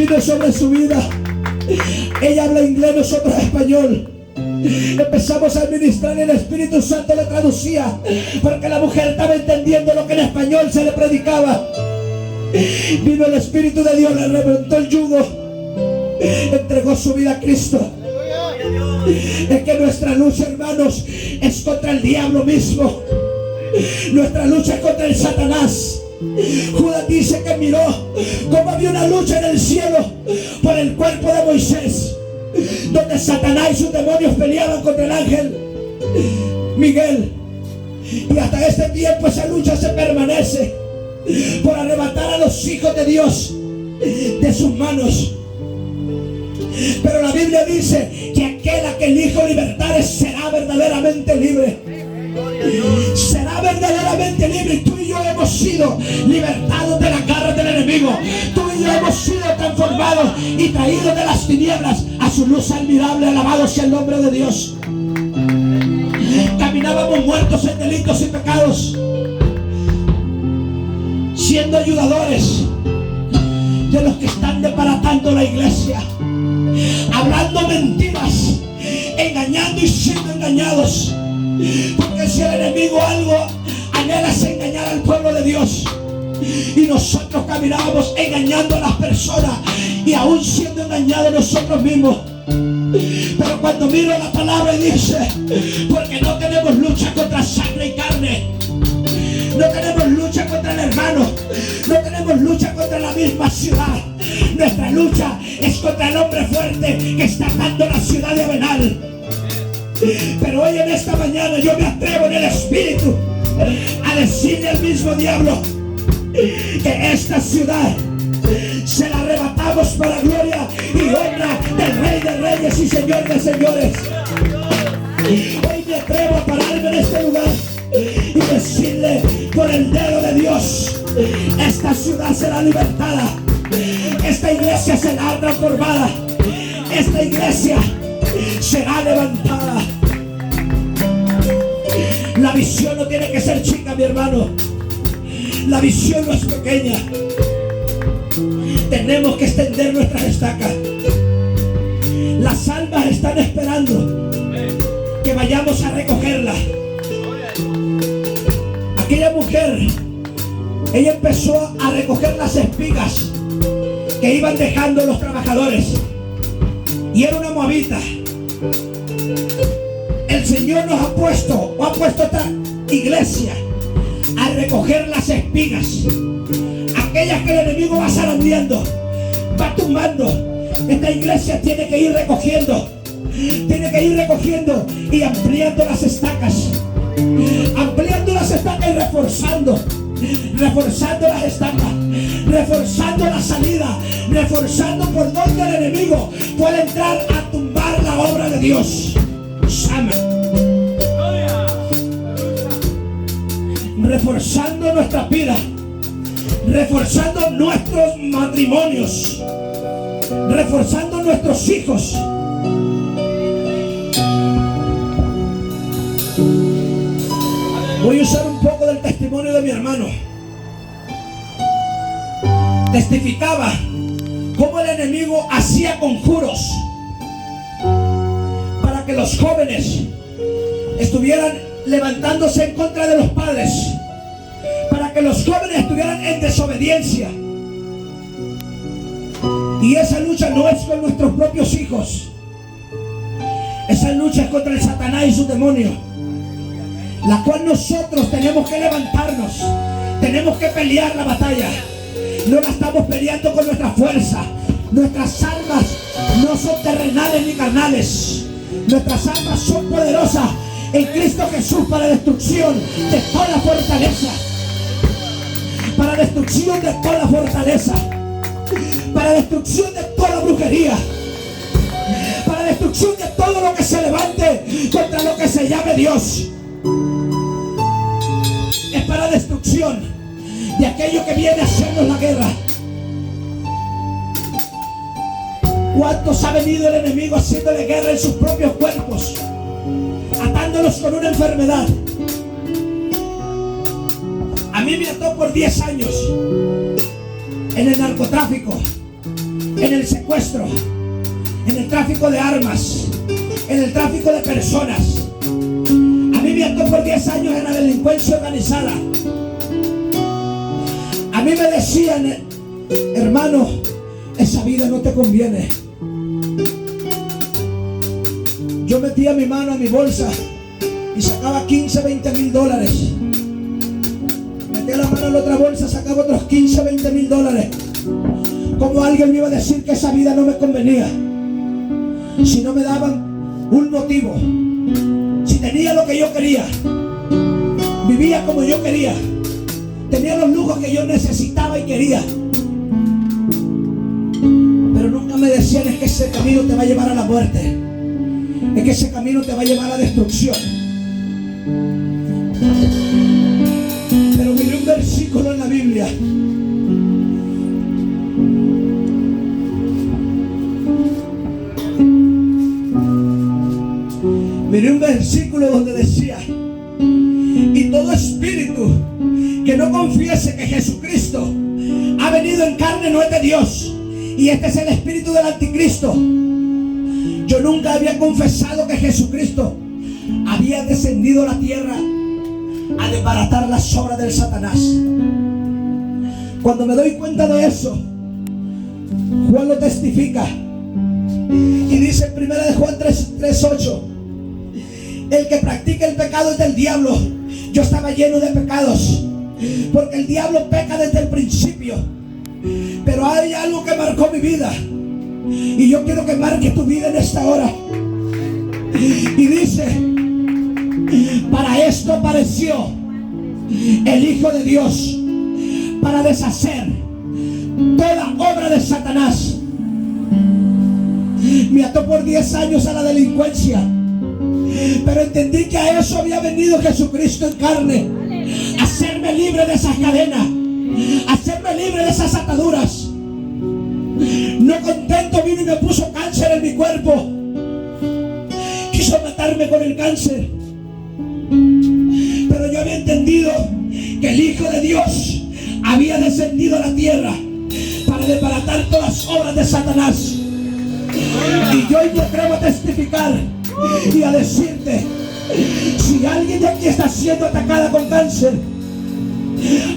vino sobre su vida. Ella habla inglés, nosotros español. Empezamos a ministrar y el Espíritu Santo le traducía, porque la mujer estaba entendiendo lo que en español se le predicaba. Vino el Espíritu de Dios, le reventó el yugo, entregó su vida a Cristo. Es que nuestra lucha, hermanos, es contra el diablo mismo. Nuestra lucha es contra el Satanás. Judas dice que miró cómo había una lucha en el cielo por el cuerpo de Moisés, donde Satanás y sus demonios peleaban contra el ángel Miguel. Y hasta este tiempo esa lucha se permanece por arrebatar a los hijos de Dios de sus manos. Pero la Biblia dice que aquel a que el Hijo libertare será verdaderamente libre. Será verdaderamente libre. Y tú y yo hemos sido libertados de las garras del enemigo. Tú y yo hemos sido transformados y traídos de las tinieblas a su luz admirable. Alabado sea el nombre de Dios. Caminábamos muertos en delitos y pecados, siendo ayudadores de los que están desbaratando la iglesia, hablando mentiras, engañando y siendo engañados. Porque si el enemigo algo anhela es engañar al pueblo de Dios, y nosotros caminábamos engañando a las personas y aún siendo engañados nosotros mismos. Pero cuando miro la palabra y dice, porque no tenemos lucha contra sangre y carne, no tenemos lucha contra el hermano, no tenemos lucha contra la misma ciudad. Nuestra lucha es contra el hombre fuerte que está atando la ciudad de Avenal. Pero hoy en esta mañana yo me atrevo en el Espíritu a decirle al mismo diablo que esta ciudad se la arrebatamos para gloria y honra del Rey de Reyes y Señor de Señores. Hoy me atrevo a pararme en este lugar y decirle por el dedo de Dios, esta ciudad será libertada, esta iglesia será transformada, esta iglesia será levantada. La visión no tiene que ser chica, mi hermano. La visión no es pequeña. Tenemos que extender nuestras estacas. Las almas están esperando que vayamos a recogerlas. Aquella mujer, ella empezó a recoger las espigas que iban dejando los trabajadores, y era una moabita. El Señor nos ha puesto esta iglesia a recoger las espigas, aquellas que el enemigo va zarandeando, va tumbando. Esta iglesia tiene que ir recogiendo y ampliando las estacas, y reforzando las estacas, reforzando la salida, reforzando por donde el enemigo puede entrar a tumbar la obra de Dios. Sama. Reforzando nuestra vida, reforzando nuestros matrimonios, reforzando nuestros hijos. Voy a usar un poco del testimonio de mi hermano. Testificaba cómo el enemigo hacía conjuros para que los jóvenes estuvieran levantándose en contra de los padres, para que los jóvenes estuvieran en desobediencia. Y esa lucha no es con nuestros propios hijos, esa lucha es contra el Satanás y sus demonios, la cual nosotros tenemos que levantarnos, tenemos que pelear la batalla. No la estamos peleando con nuestra fuerza. Nuestras armas no son terrenales ni carnales. Nuestras armas son poderosas en Cristo Jesús para destrucción de toda fortaleza, para destrucción de toda fortaleza, para destrucción de toda brujería, para destrucción de todo lo que se levante contra lo que se llame Dios. Es para destrucción de aquello que viene a hacernos la guerra. ¿Cuántos ha venido el enemigo haciéndole guerra en sus propios cuerpos, atándolos con una enfermedad? A mí me ató por 10 años en el narcotráfico. en el secuestro, en el tráfico de armas, en el tráfico de personas. A mí me ató por 10 años en la delincuencia organizada. A mí me decían, hermano, esa vida no te conviene. Yo metía mi mano a mi bolsa y sacaba 15, 20 mil dólares. Metía la mano en la otra bolsa, sacaba otros 15, 20 mil dólares. Como alguien me iba a decir que esa vida no me convenía si no me daban un motivo. Si tenía lo que yo quería, vivía como yo quería, tenía los lujos que yo necesitaba y quería, pero nunca me decían: es que ese camino te va a llevar a la muerte, es que ese camino te va a llevar a la destrucción. Pero miré un versículo en la Biblia. Miré un versículo donde decía: y todo espíritu que no confiese que Jesucristo ha venido en carne no es de Dios, y este es el espíritu del anticristo. Yo nunca había confesado que Jesucristo había descendido a la tierra a desbaratar las obras del Satanás. Cuando me doy cuenta de eso, Juan lo testifica y dice en 1 Juan 3:8: el que practica el pecado es del diablo. Yo estaba lleno de pecados, porque el diablo peca desde el principio. Pero hay algo que marcó mi vida, y yo quiero que marque tu vida en esta hora. Y dice: para esto apareció el Hijo de Dios, para deshacer toda obra de Satanás. Me ató por 10 años a la delincuencia, pero entendí que a eso había venido Jesucristo en carne: hacerme libre de esas cadenas, hacerme libre de esas ataduras. No contento, vino y me puso cáncer en mi cuerpo. Quiso matarme con el cáncer, pero yo había entendido que el Hijo de Dios había descendido a la tierra para desbaratar todas las obras de Satanás. Y yo hoy me atrevo a testificar y a decirte: si alguien de aquí está siendo atacada con cáncer,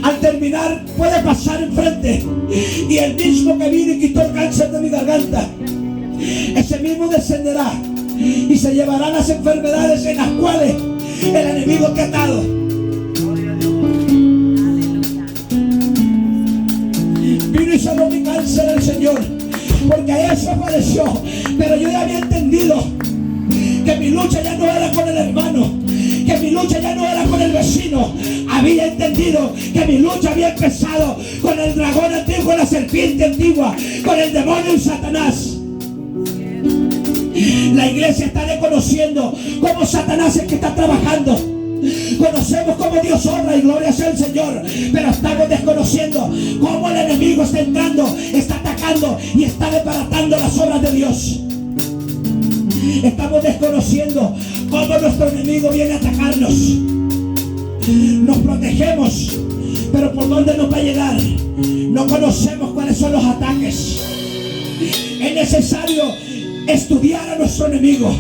al terminar puede pasar enfrente, y el mismo que vino y quitó el cáncer de mi garganta, ese mismo descenderá y se llevará las enfermedades en las cuales el enemigo te ha atado. Vino y sanó mi cáncer el Señor, porque a eso apareció. Pero yo ya había entendido que mi lucha ya no era con el hermano, que mi lucha ya no era con el vecino. Había entendido que mi lucha había empezado con el dragón antiguo, la serpiente antigua, con el demonio y Satanás. La iglesia está reconociendo cómo Satanás es que está trabajando. Conocemos cómo Dios obra y gloria sea el Señor, pero estamos desconociendo cómo el enemigo está entrando, está atacando y está desbaratando las obras de Dios. Estamos desconociendo cómo nuestro enemigo viene a atacarnos. Nos protegemos, pero ¿por dónde nos va a llegar? No conocemos cuáles son los ataques. Es necesario estudiar a nuestro enemigo.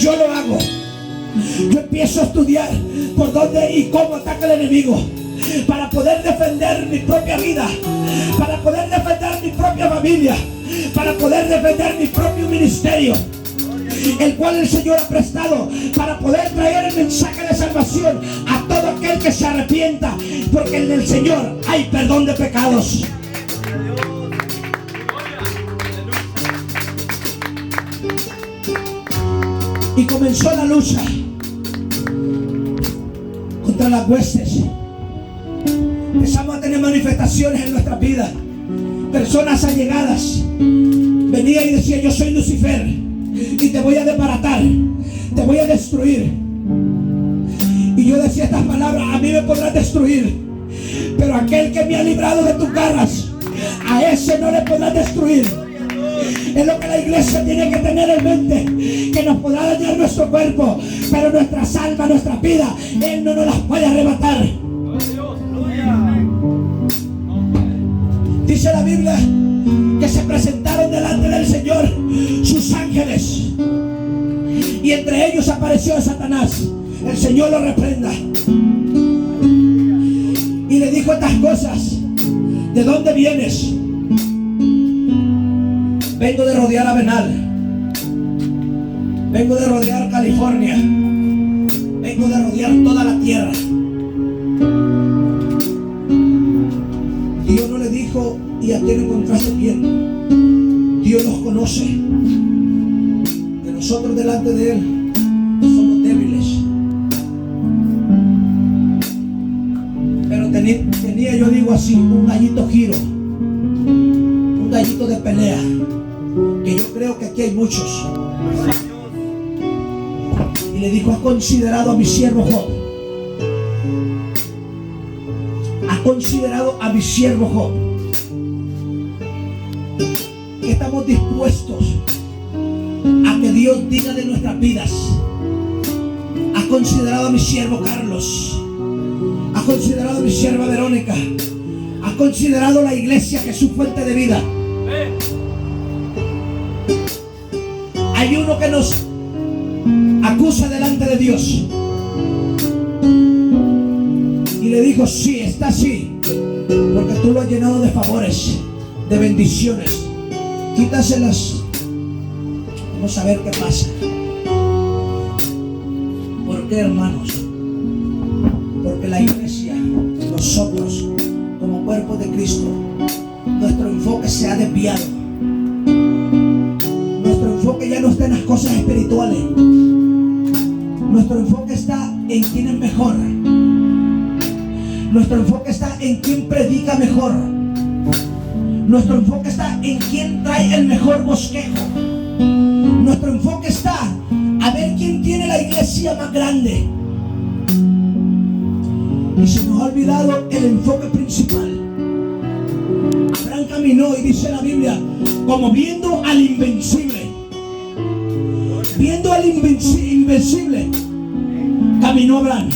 Yo lo hago. Yo empiezo a estudiar por dónde y cómo ataca el enemigo, para poder defender mi propia vida, para poder defender mi propia familia, para poder defender mi propio ministerio, el cual el Señor ha prestado para poder traer el mensaje de salvación a todo aquel que se arrepienta, porque en el Señor hay perdón de pecados. Y comenzó la lucha contra las huestes. Empezamos a tener manifestaciones en nuestra vida. Personas allegadas venían y decían: yo soy Lucifer y te voy a desbaratar, te voy a destruir. Y yo decía estas palabras: a mí me podrás destruir, pero aquel que me ha librado de tus garras, a ese no le podrás destruir. Es lo que la iglesia tiene que tener en mente, que nos podrá dañar nuestro cuerpo, pero nuestras almas, nuestras vidas, Él no nos las puede arrebatar. Dice la Biblia que se presentaron delante del Señor sus ángeles, y entre ellos apareció Satanás. El Señor lo reprenda. Y le dijo estas cosas: ¿de dónde vienes? Vengo de rodear Avenal, vengo de rodear California, vengo de rodear toda la tierra. Dios no le dijo: ¿y a quién encontraste bien? Dios los conoce, que nosotros delante de Él somos débiles. Pero tenía, yo digo así, un gallito giro, un gallito de pelea, que yo creo que aquí hay muchos. Y le dijo: ¿has considerado a mi siervo Job? ¿Has considerado a mi siervo Job? Que estamos dispuestos a que Dios diga de nuestras vidas. ¿Has considerado a mi siervo Carlos? ¿Has considerado a mi sierva Verónica? ¿Has considerado la iglesia que es su fuente de vida? Hay uno que nos acusa delante de Dios, y le dijo: sí, está así, porque tú lo has llenado de favores, de bendiciones. Quítaselas, vamos a ver qué pasa. ¿Por qué, hermanos? Porque la iglesia, nosotros como cuerpo de Cristo, nuestro enfoque se ha desviado. Nuestro enfoque ya no está en las cosas espirituales. Nuestro enfoque está en quién es mejor. Nuestro enfoque está en quién predica mejor. Nuestro enfoque está en quién trae el mejor bosquejo. Nuestro enfoque está a ver quién tiene la iglesia más grande. Y se nos ha olvidado el enfoque principal. Abraham caminó, y dice la Biblia, como viendo al invencible. Viendo al invencible, caminó Abraham.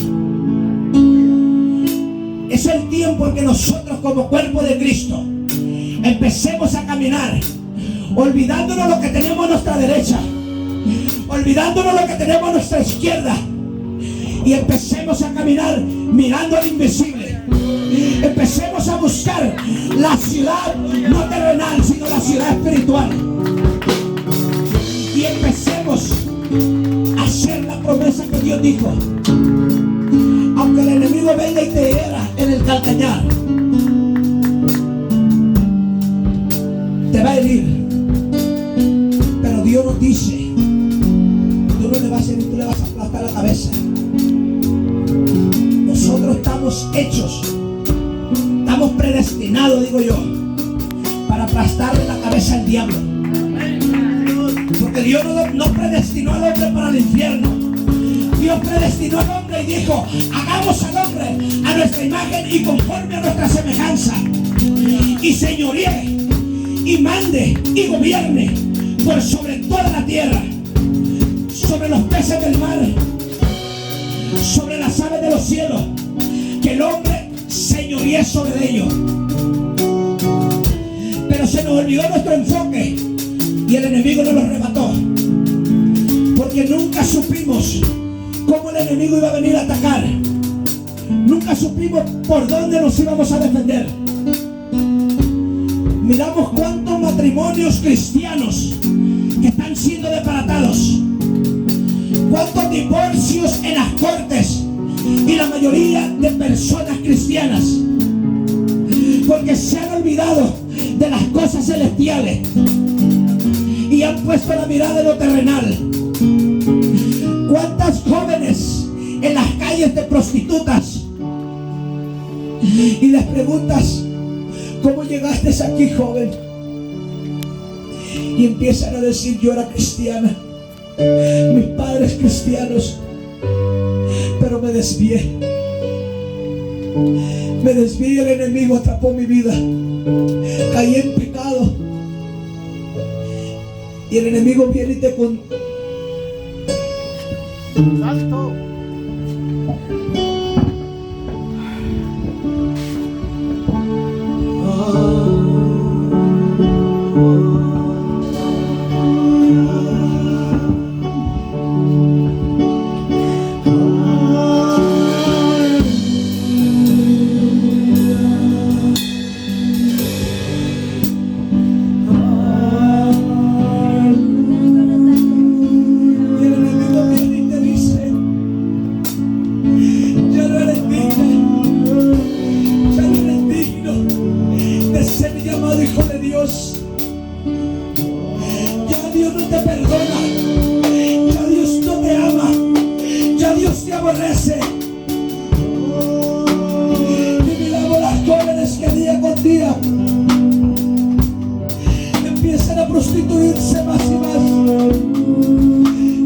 Es el tiempo en que nosotros como cuerpo de Cristo empecemos a caminar, olvidándonos lo que tenemos a nuestra derecha, olvidándonos lo que tenemos a nuestra izquierda, y empecemos a caminar mirando al invisible. Empecemos a buscar la ciudad no terrenal, sino la ciudad espiritual, y empecemos a hacer la promesa que Dios dijo. Aunque el enemigo venga y te hiera en el calcañar, te va a herir, pero Dios nos dice: tú no le vas a herir, tú le vas a aplastar la cabeza. Nosotros estamos hechos, estamos predestinados, digo yo, para aplastarle la cabeza al diablo. Porque Dios no predestinó al hombre para el infierno. Dios predestinó al hombre y dijo: hagamos al hombre a nuestra imagen y conforme a nuestra semejanza, y señoríe y mande y gobierne por sobre toda la tierra, sobre los peces del mar, sobre las aves de los cielos, que el hombre señoríe sobre ellos. Pero se nos olvidó nuestro enfoque y el enemigo nos lo arrebató, porque nunca supimos cómo el enemigo iba a venir a atacar. Nunca supimos por dónde nos íbamos a defender. Miramos cuántos matrimonios cristianos que están siendo desbaratados, cuántos divorcios en las cortes, y la mayoría de personas cristianas, porque se han olvidado de las cosas celestiales y han puesto la mirada en lo terrenal. Cuántas jóvenes en las calles de prostitutas, y les preguntas: ¿cómo llegaste aquí, joven? Y empiezan a decir: yo era cristiana, mis padres cristianos, pero me desvié. Me desvié y el enemigo atrapó mi vida. Caí en pecado. Y el enemigo viene y te Santo. oh. Dios no te perdona, ya Dios no te ama, ya Dios te aborrece. Y miramos las jóvenes que día con día empiezan a prostituirse más y más.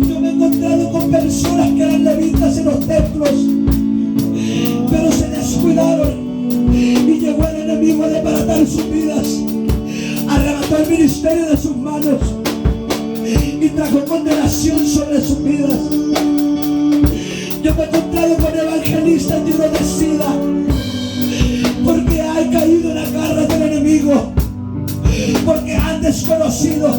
Yo me he encontrado con personas que eran levitas en los templos, pero se descuidaron y llegó el enemigo a desbaratar sus vidas, arrebató el ministerio de sus manos y trajo condenación sobre sus vidas. Yo me he encontrado con evangelistas llenos de sida porque han caído en la garra del enemigo, porque han desconocido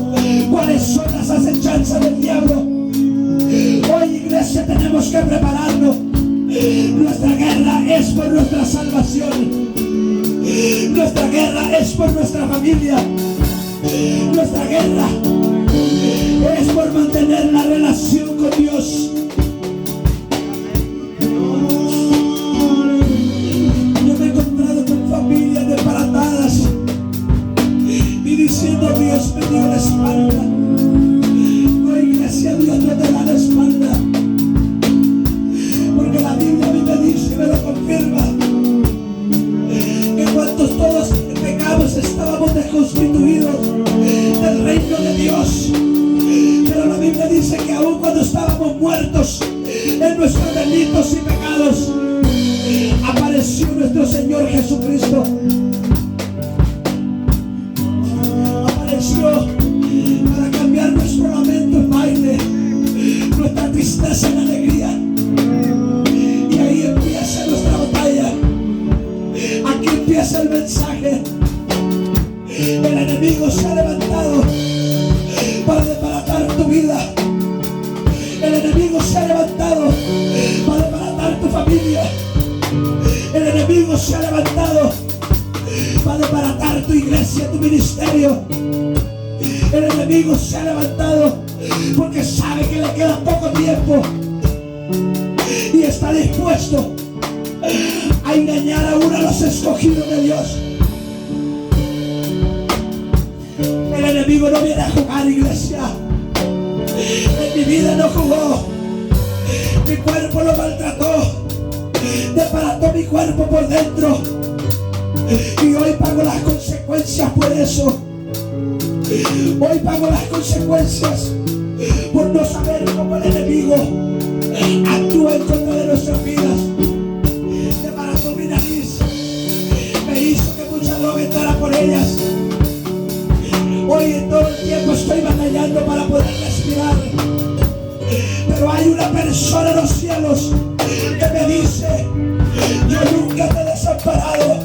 cuáles son las acechanzas del diablo. Hoy, iglesia, tenemos que prepararnos. Nuestra guerra es por nuestra salvación. Nuestra guerra es por nuestra familia. Nuestra guerra es por mantener la relación con Dios. Yo me he encontrado con familias desbaratadas y diciendo: Dios me dio la espalda. No, iglesia, Dios no te da la espalda, porque la Biblia a mí me dice y me lo confirma que cuando todos pecamos estábamos desconstituidos del reino de Dios. Pero la Biblia dice que aun cuando estábamos muertos en nuestros delitos y pecados, apareció nuestro Señor Jesucristo. Apareció para cambiar nuestro lamento en baile, nuestra tristeza en alegría. Y ahí empieza nuestra batalla. Aquí empieza el mensaje. El enemigo se ha levantado para desbaratar tu vida. El enemigo se ha levantado para desbaratar tu familia. El enemigo se ha levantado para desbaratar tu iglesia, tu ministerio. El enemigo se ha levantado porque sabe que le queda poco tiempo y está dispuesto a engañar aún a los escogidos de Dios. El enemigo no viene a jugar, iglesia. En mi vida no jugó. Mi cuerpo lo maltrató, desbarató mi cuerpo por dentro, y hoy pago las consecuencias por eso. Hoy pago las consecuencias por no saber cómo el enemigo actúa en contra de nuestras vidas. Desbarató mi nariz, me hizo que mucha droga entrara por ellas. Hoy en todo el tiempo estoy batallando para poder respirar, pero hay una persona en los cielos que me dice: yo nunca te he desamparado,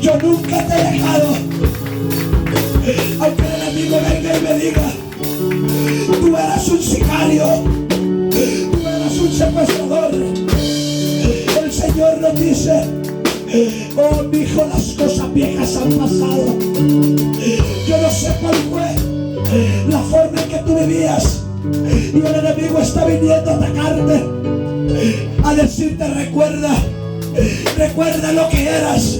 yo nunca te he dejado. Aunque el enemigo venga y me diga: tú eras un sicario, tú eras un secuestrador, el Señor nos dice: oh, mi hijo, las cosas viejas han pasado. Yo no sé cuál fue la forma en que tú vivías, y el enemigo está viniendo a atacarte, a decirte: recuerda lo que eras.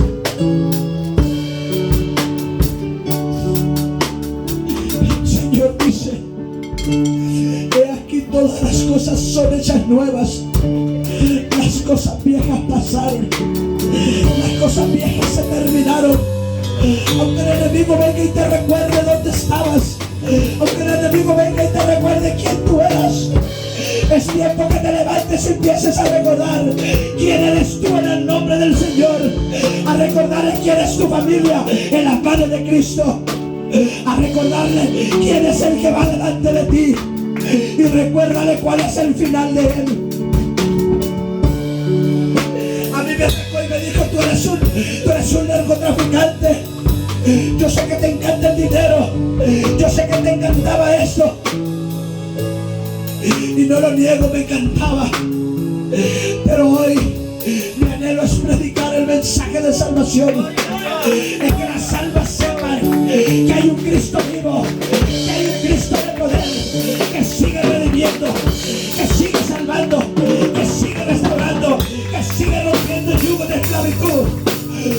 El Señor dice: he aquí todas las cosas son hechas nuevas, las cosas viejas pasaron, las cosas viejas se terminaron. Aunque el enemigo venga y te recuerde dónde estabas, aunque el enemigo venga y te recuerde quién tú eras, es tiempo que te levantes y empieces a recordar quién eres tú en el nombre del Señor, a recordarle quién es tu familia en las manos de Cristo, a recordarle quién es el que va delante de ti, y recuérdale cuál es el final de él. A mí me acercó y me dijo: tú eres un narcotraficante. Yo sé que te encanta el dinero, yo sé que te encantaba esto, y no lo niego, me encantaba. Pero hoy mi anhelo es predicar el mensaje de salvación, es que las almas sepan que hay un Cristo vivo, que hay un Cristo de poder, que sigue redimiendo, que sigue salvando, que sigue restaurando, que sigue rompiendo el yugo de esclavitud.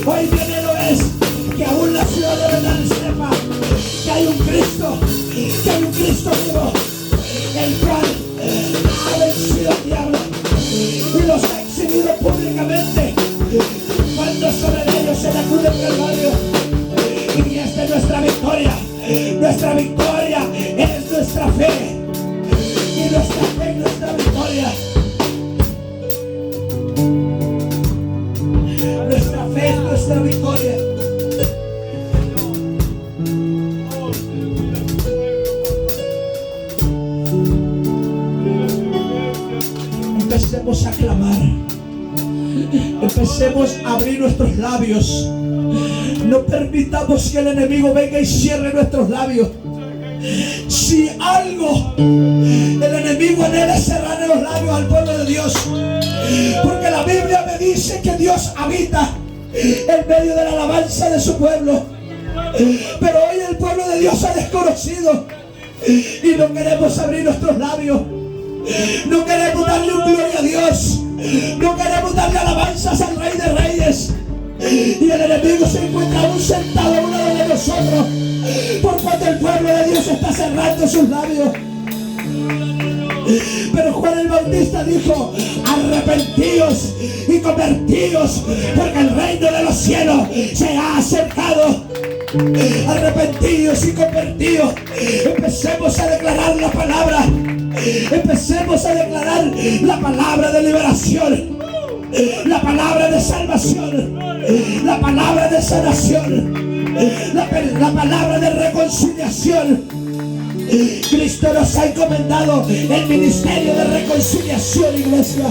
Hoy mi anhelo es que aún la ciudad de Belén sepa que hay un Cristo, que hay un Cristo vivo, el cual ha vencido al diablo y los ha exhibido públicamente cuando sobre ellos se le acude el Calvario. Y esta es nuestra victoria. Nuestra victoria es nuestra fe, y nuestra fe es nuestra victoria. Nuestra fe es nuestra victoria. Empecemos a clamar. Empecemos a abrir nuestros labios. No permitamos que el enemigo venga y cierre nuestros labios. Si algo el enemigo anhela cerrar los labios al pueblo de Dios, porque la Biblia me dice que Dios habita en medio de la alabanza de su pueblo. Pero hoy el pueblo de Dios ha desconocido y no queremos abrir nuestros labios. No queremos darle un gloria a Dios. No queremos darle alabanzas al Rey de Reyes. Y el enemigo se encuentra aún sentado a un lado de nosotros, por cuanto el pueblo de Dios está cerrando sus labios. Pero Juan el Bautista dijo: arrepentíos y convertíos, porque el reino de los cielos se ha acercado. Arrepentíos y convertíos. Empecemos a declarar la palabra. Empecemos a declarar la palabra de liberación, la palabra de salvación, la palabra de sanación, la palabra de reconciliación. Cristo nos ha encomendado el ministerio de reconciliación, iglesia.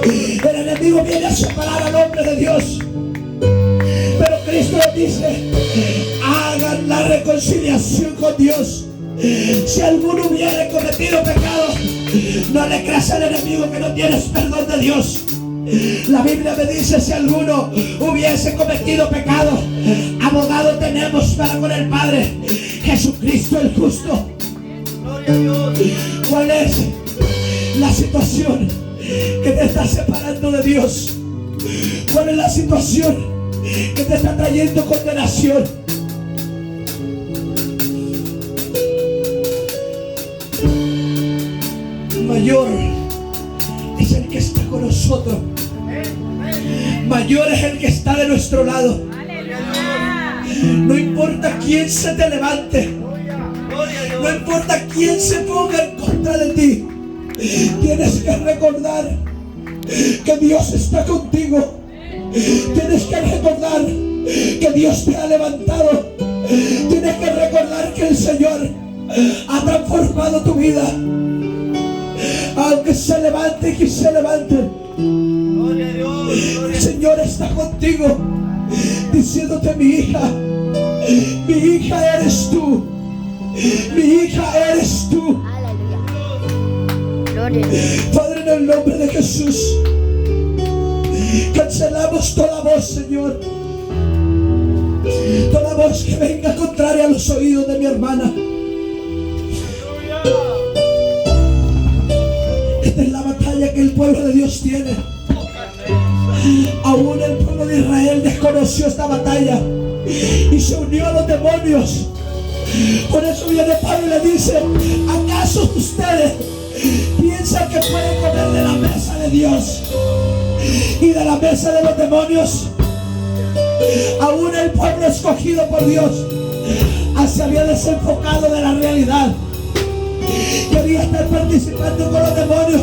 El enemigo viene a separar al hombre de Dios, pero Cristo nos dice: hagan la reconciliación con Dios. Si alguno hubiere cometido pecado, no le creas al enemigo que no tienes perdón de Dios. La Biblia me dice: si alguno hubiese cometido pecado, abogado tenemos para con el Padre, Jesucristo el justo. ¿Cuál es la situación que te está separando de Dios? ¿Cuál es la situación que te está trayendo condenación? Mayor es el que está con nosotros. Mayor es el que está de nuestro lado. No importa quién se te levante, no importa quién se ponga en contra de ti, tienes que recordar que Dios está contigo. Tienes que recordar que Dios te ha levantado. Tienes que recordar que el Señor ha transformado tu vida. Aunque se levante y se levante, el Señor está contigo, diciéndote: mi hija eres tú, mi hija eres tú. Padre, en el nombre de Jesús, cancelamos toda voz, Señor, toda voz que venga contraria a los oídos de mi hermana. Esta es la batalla que el pueblo de Dios tiene. Aún el pueblo de Israel desconoció esta batalla y se unió a los demonios. Por eso viene Pablo y le dice: ¿acaso ustedes piensan que pueden comer de la mesa de Dios y de la mesa de los demonios? Aún el pueblo escogido por Dios se había desenfocado de la realidad. Quería estar participando con los demonios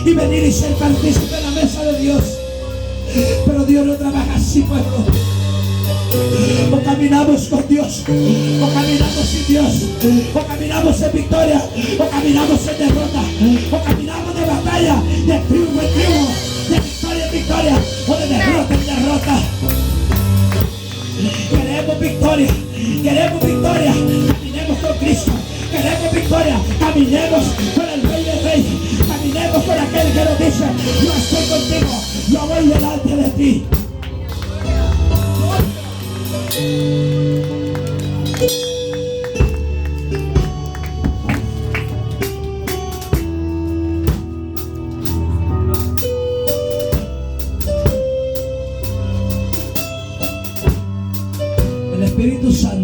y venir y ser partícipe en la mesa de Dios. Pero Dios no trabaja así, pueblo. O caminamos con Dios, o caminamos sin Dios, o caminamos en victoria, o caminamos en derrota, o caminamos de batalla, de triunfo en triunfo, de victoria en victoria, o de derrota en derrota. Queremos victoria, queremos victoria. Caminemos con Cristo. Queremos victoria, caminemos con el Rey de Reyes, caminemos con aquel que nos dice: yo estoy contigo, yo voy delante de ti. El Espíritu Santo